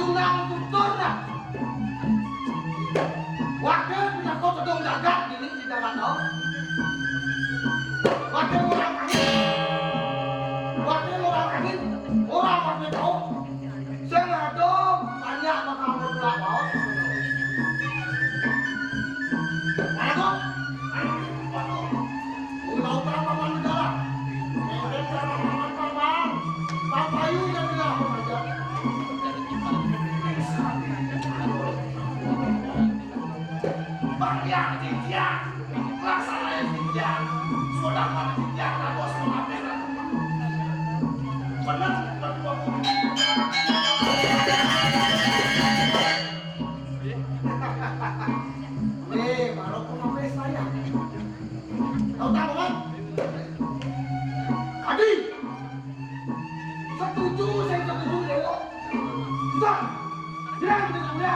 payunang tutur dah. Wakil punya kau todong jagat gini di dalam tau. Wakil orang angin, orang wakil tau. Saya ngado banyak bakal bergerak tau. Ayo, udah paman negara. Paman, papayu yang bilang aja. Bangya dia, laksanain dia, sudah mana dia, bos mengapain? Benar, benar. Baru pengapain saya. Tahu tak kan? Adi, setuju saya setuju Dewo. Sudah, bilang dengan dia.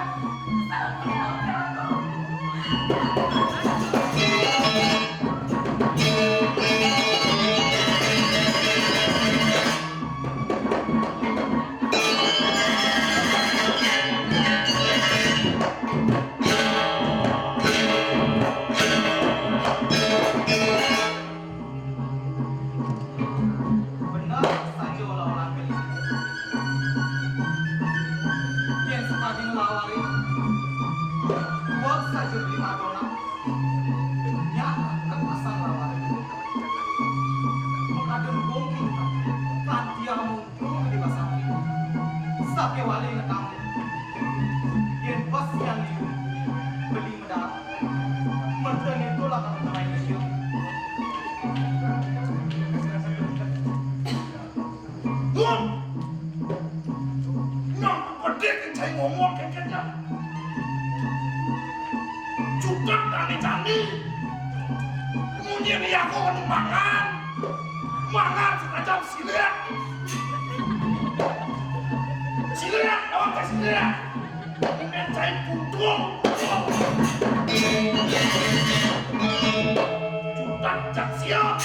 Cukup cani kemudian aku akan mangan semacam silia awak tak silia dengan cair puntung cukup cak siap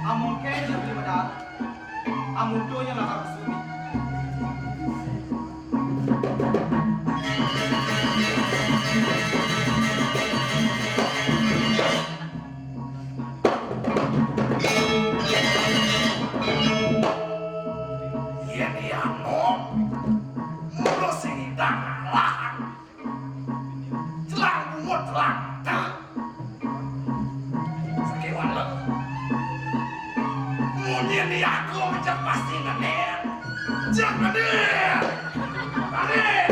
amun kayaknya beli medal amun doanya lah harus sulit iya dia mulut sehidang lahan jelang bungut jelang sekiwan lo kemudian dia aku macam pasti nenek jangan nenek